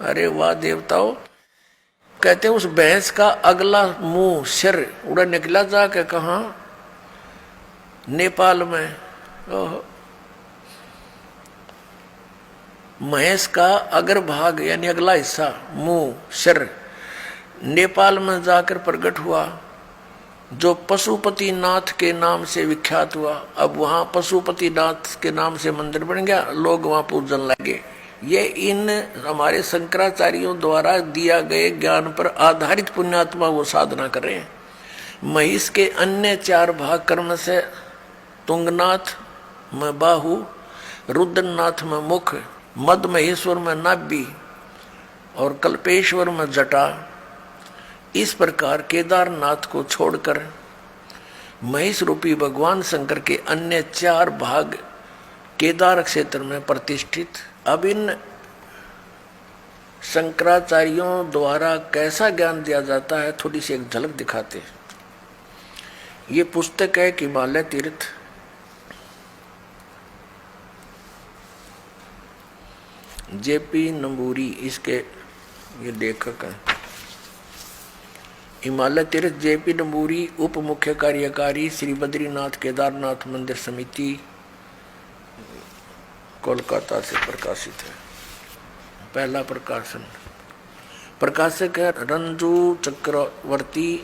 अरे वाह देवताओं, कहते उस भैंस का अगला मुंह सिर उड़ा निकला जाके कहा, नेपाल में। ओहो, भैंस का अग्र भाग यानी अगला हिस्सा मुंह सिर नेपाल में जाकर प्रकट हुआ, जो पशुपति नाथ के नाम से विख्यात हुआ। अब वहां पशुपति नाथ के नाम से मंदिर बन गया, लोग वहां पूजन लगे। ये इन हमारे शंकराचार्यों द्वारा दिया गए ज्ञान पर आधारित पुण्यात्मा वो साधना कर रहे हैं। महिष के अन्य 4 भाग कर्म से तुंगनाथ में बाहु, रुद्रनाथ में मुख, मद महेश्वर में नाभि और कल्पेश्वर में जटा। इस प्रकार केदारनाथ को छोड़कर महिष रूपी भगवान शंकर के अन्य 4 भाग केदार क्षेत्र में प्रतिष्ठित। अब इन शंकराचार्यों द्वारा कैसा ज्ञान दिया जाता है, थोड़ी सी एक झलक दिखाते हैं। ये पुस्तक है हिमालय तीर्थ, जेपी नंबूरी इसके ये लेखक हैं। हिमालय तीर्थ जेपी नंबूरी, उप मुख्य कार्यकारी, श्री बद्रीनाथ केदारनाथ मंदिर समिति, कोलकाता से प्रकाशित है। पहला प्रकाशन, प्रकाशक है रंजू चक्रवर्ती,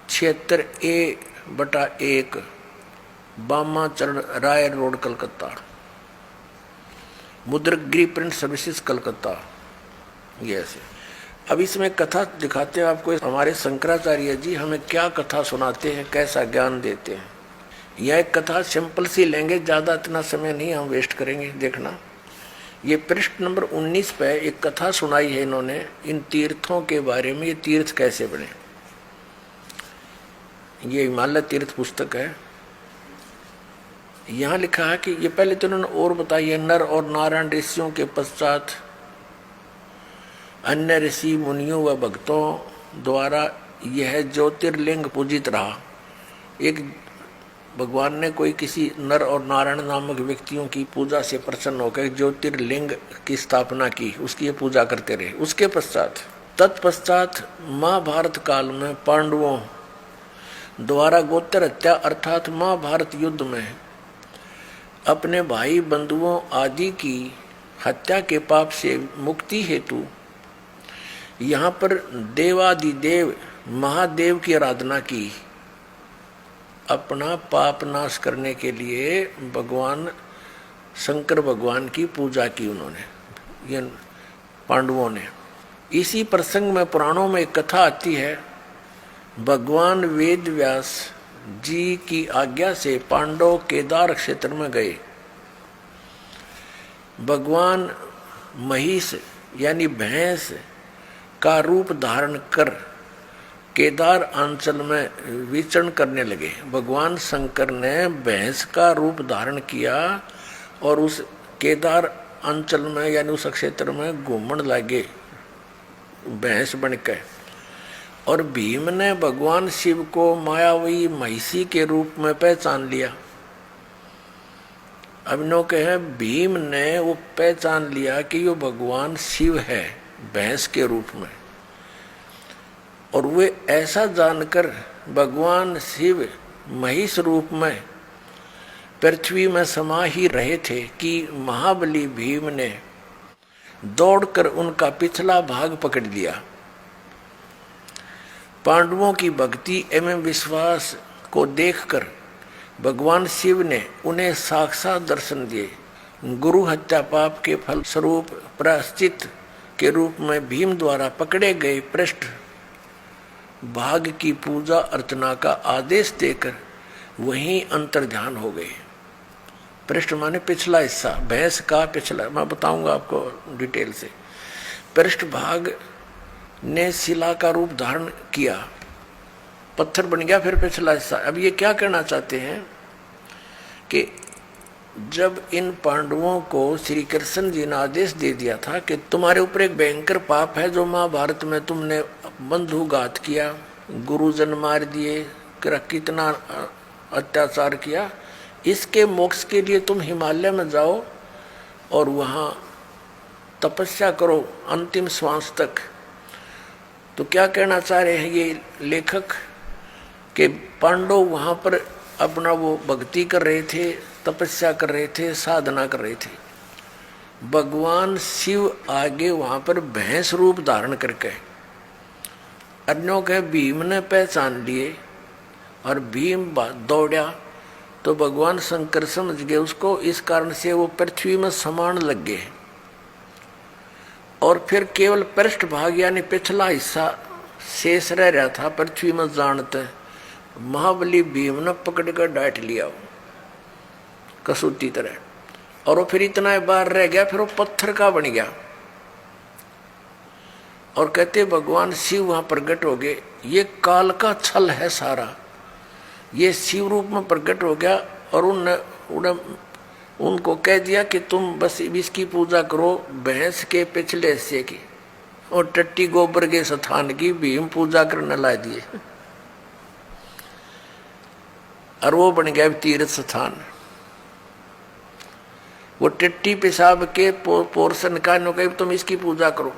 क्षेत्र A/1, बामा चरण राय रोड, कलकत्ता। मुद्रक प्रिंट सर्विसेज, कलकत्ता। ये ऐसे। अब इसमें कथा दिखाते हैं आपको, हमारे शंकराचार्य जी हमें क्या कथा सुनाते हैं, कैसा ज्ञान देते हैं। यह एक कथा सिंपल सी लेंगे, ज्यादा इतना समय नहीं हम वेस्ट करेंगे। देखना, ये पृष्ठ नंबर 19 पे एक कथा सुनाई है इन्होंने इन तीर्थों के बारे में, ये तीर्थ कैसे बने। ये हिमालय तीर्थ पुस्तक है। यहाँ लिखा है कि ये पहले तो उन्होंने और बताई है, नर और नारायण ऋषियों के पश्चात अन्य ऋषि मुनियों व भक्तों द्वारा यह ज्योतिर्लिंग पूजित रहा। एक भगवान ने कोई किसी नर और नारायण नामक व्यक्तियों की पूजा से प्रसन्न होकर ज्योतिर्लिंग की स्थापना की, उसकी पूजा करते रहे। उसके पश्चात तत्पश्चात महाभारत काल में पांडवों द्वारा गोत्र हत्या अर्थात महाभारत युद्ध में अपने भाई बंधुओं आदि की हत्या के पाप से मुक्ति हेतु यहाँ पर देवादिदेव महादेव की आराधना की। अपना पाप नाश करने के लिए भगवान शंकर भगवान की पूजा की उन्होंने, ये पांडवों ने। इसी प्रसंग में पुराणों में एक कथा आती है, भगवान वेद व्यास जी की आज्ञा से पांडव केदार क्षेत्र में गए। भगवान महिष यानी भैंस का रूप धारण कर केदार अंचल में विचरण करने लगे। भगवान शंकर ने भैंस का रूप धारण किया और उस केदार अंचल में यानी उस क्षेत्र में घूमने लगे भैंस बनकर। और भीम ने भगवान शिव को मायावी महिषी के रूप में पहचान लिया। अभिनव कहे भीम ने वो पहचान लिया कि वो भगवान शिव है भैंस के रूप में, और वे ऐसा जानकर भगवान शिव महिष रूप में पृथ्वी में समा ही रहे थे कि महाबली भीम ने दौड़कर उनका पिछला भाग पकड़ लिया। पांडवों की भक्ति एवं विश्वास को देखकर भगवान शिव ने उन्हें साक्षात दर्शन दिए। गुरु हत्या पाप के फल स्वरूप प्रायश्चित के रूप में भीम द्वारा पकड़े गए पृष्ठ भाग की पूजा अर्चना का आदेश देकर वहीं अंतर्ध्यान हो गए। पृष्ठ माने पिछला हिस्सा, भैंस का पिछला, मैं बताऊंगा आपको डिटेल से। पृष्ठ भाग ने शिला का रूप धारण किया, पत्थर बन गया, फिर पिछला हिस्सा। अब ये क्या कहना चाहते हैं कि जब इन पांडवों को श्री कृष्ण जी ने आदेश दे दिया था कि तुम्हारे ऊपर एक भयंकर पाप है, जो महाभारत में तुमने बंधुघात किया, गुरुजन मार दिए, कितना अत्याचार किया, इसके मोक्ष के लिए तुम हिमालय में जाओ और वहाँ तपस्या करो अंतिम श्वास तक। तो क्या कहना चाह रहे हैं ये लेखक कि पांडव वहां पर अपना वो भक्ति कर रहे थे, तपस्या कर रहे थे, साधना कर रहे थे। भगवान शिव आगे वहां पर भैंस रूप धारण करके अन्यों के भीम ने पहचान लिए और भीम दौड़ा तो भगवान शंकर समझ गए उसको, इस कारण से वो पृथ्वी में समान लग गए और फिर केवल पृष्ठभाग यानी पिछला हिस्सा शेष रह रहा था पृथ्वी में। जानते महाबली भीम ने पकड़ कर डांट लिया कसौटी तरह, और वो फिर इतना बार रह गया, फिर वो पत्थर का बन गया। और कहते भगवान शिव वहां प्रकट हो गए। ये काल का छल है सारा, ये शिव रूप में प्रकट हो गया और उनको कह दिया कि तुम बस इसकी पूजा करो, भैंस के पिछले हिस्से की और टट्टी गोबर के स्थान की भीम पूजा करने ला दिए और वो बन गया तीर्थ स्थान। वो टट्टी पेशाब के पोर्शन का कहीं तुम इसकी पूजा करो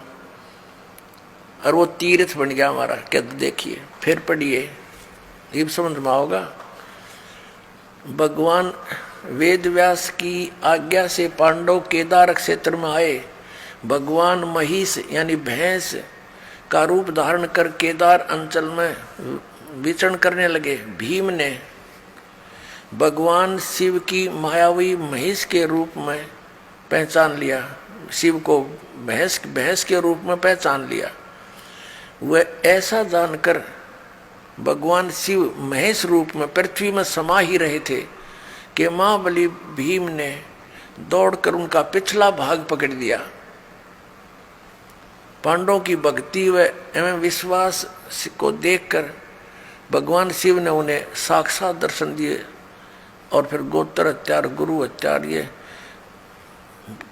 और वो तीर्थ बन गया हमारा। क्या देखिए फिर पढ़िए, ये समझ में आओगा। भगवान वेद व्यास की आज्ञा से पांडव केदार क्षेत्र में आए। भगवान महिष यानी भैंस का रूप धारण कर केदार अंचल में विचरण करने लगे। भीम ने भगवान शिव की मायावी महिष के रूप में पहचान लिया, शिव को भैंस के रूप में पहचान लिया। वह ऐसा जानकर भगवान शिव महेश रूप में पृथ्वी में समा ही रहे थे कि महाबली भीम ने दौड़कर उनका पिछला भाग पकड़ दिया। पांडवों की भक्ति व एवं विश्वास को देखकर भगवान शिव ने उन्हें साक्षात दर्शन दिए और फिर गोत्र हत्यार गुरु हत्यार ये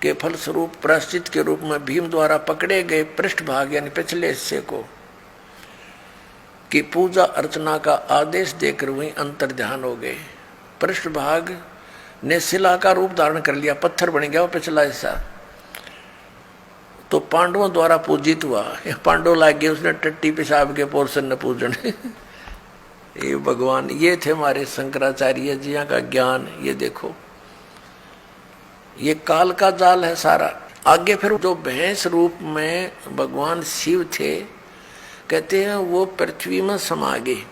के फलस्वरूप प्रायश्चित के रूप में भीम द्वारा पकड़े गए पृष्ठभाग यानी पिछले हिस्से को की पूजा अर्चना का आदेश देकर वहीं अंतर ध्यान हो गए। पृष्ठभाग ने शिला का रूप धारण कर लिया, पत्थर बन गया वो पिछला हिस्सा, तो पांडवों द्वारा पूजित हुआ। पांडव लाग गए उसने टट्टी पेशाब के पोर्शन ने पूजन ये भगवान, ये थे हमारे शंकराचार्य जी का ज्ञान। ये देखो ये काल का जाल है सारा। आगे फिर जो भैंस रूप में भगवान शिव थे कहते हैं वो पृथ्वी में समा गए,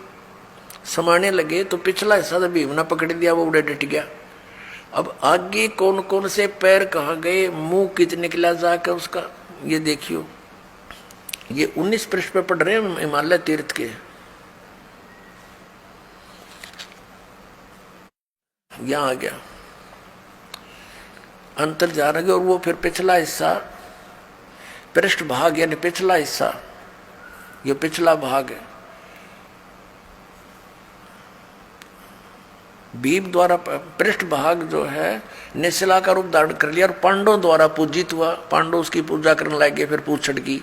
समाने लगे तो पिछला हिस्सा तो भीम ने पकड़ दिया, वो उड़े डट गया। अब आगे कौन कौन से पैर कहाँ गए, मुंह कित निकला जाकर उसका, ये देखियो। ये 19 पृष्ठ पे पढ़ रहे हैं हिमालय तीर्थ के। यहां आ गया अंतर जा रहे और वो फिर पिछला हिस्सा पृष्ठ भाग यानी पिछला हिस्सा, ये पिछला भाग है भीम द्वारा पृष्ठ भाग जो है निशिला का रूप धारण कर लिया और पांडवों द्वारा पूजित हुआ। पांडव उसकी पूजा करने लगे, फिर पूछड़ की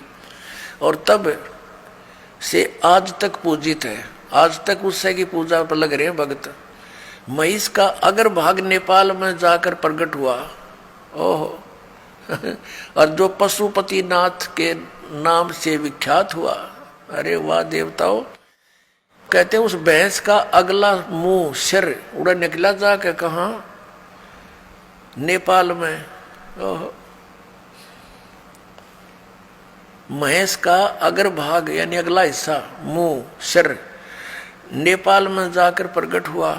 और तब से आज तक पूजित है। आज तक उससे की पूजा पर लग रहे हैं भक्त। महिष का अगर भाग नेपाल में जाकर प्रकट हुआ, ओहो और जो पशुपति नाथ के नाम से विख्यात हुआ। अरे वाह देवताओं, कहते हैं उस भैंस का अगला मुंह सिर उड़ा निकला जाके कहा नेपाल में। ओहो, महेश का अगर भाग यानी अगला हिस्सा मुंह सिर नेपाल में जाकर प्रकट हुआ,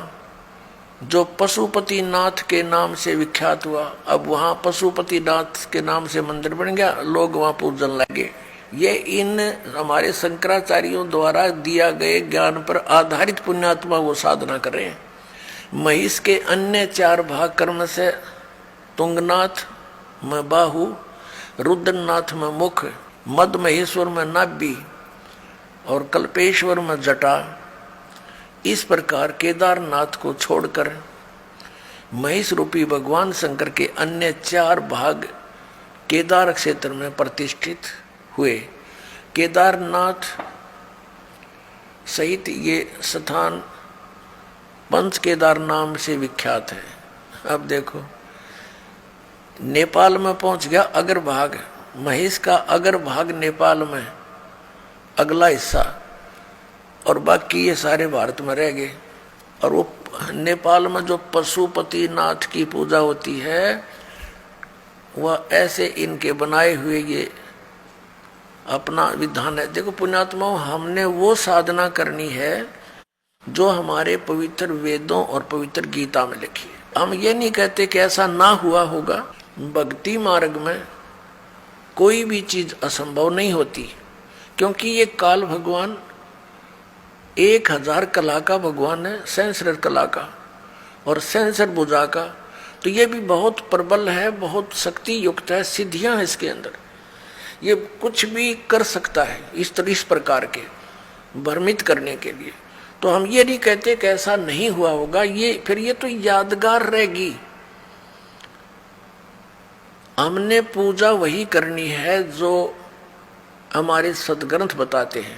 जो पशुपति नाथ के नाम से विख्यात हुआ। अब वहां पशुपति नाथ के नाम से मंदिर बन गया, लोग वहां पूजन लगे। ये इन हमारे शंकराचार्यों द्वारा दिया गए ज्ञान पर आधारित पुण्यात्मा वो साधना कर रहे हैं। महिष के अन्य 4 भाग कर्म से तुंगनाथ में बाहु, रुद्रनाथ में मुख, मद महेश्वर में नाभि और कल्पेश्वर में जटा। इस प्रकार केदारनाथ को छोड़कर महिष रूपी भगवान शंकर के अन्य 4 भाग केदार क्षेत्र में प्रतिष्ठित हुए। केदारनाथ सहित ये स्थान पंच केदार नाम से विख्यात है। अब देखो नेपाल में पहुंच गया अग्रभाग महेश का अगर भाग नेपाल में, अगला हिस्सा, और बाकी ये सारे भारत में रह गए। और वो नेपाल में जो पशुपति नाथ की पूजा होती है, वह ऐसे इनके बनाए हुए ये अपना विधान है। देखो पुण्यात्माओं, हमने वो साधना करनी है जो हमारे पवित्र वेदों और पवित्र गीता में लिखी है। हम ये नहीं कहते कि ऐसा ना हुआ होगा। भक्ति मार्ग में कोई भी चीज असंभव नहीं होती, क्योंकि ये काल भगवान 1000 कला का भगवान है, सहस्र कला का और सहस्र भुजा का। तो ये भी बहुत प्रबल है, बहुत शक्ति युक्त है, सिद्धियां है इसके अंदर। ये कुछ भी कर सकता है इस प्रकार के भ्रमित करने के लिए। तो हम ये नहीं कहते कि ऐसा नहीं हुआ होगा, ये फिर ये तो यादगार रहेगी। हमने पूजा वही करनी है जो हमारे सदग्रंथ बताते हैं।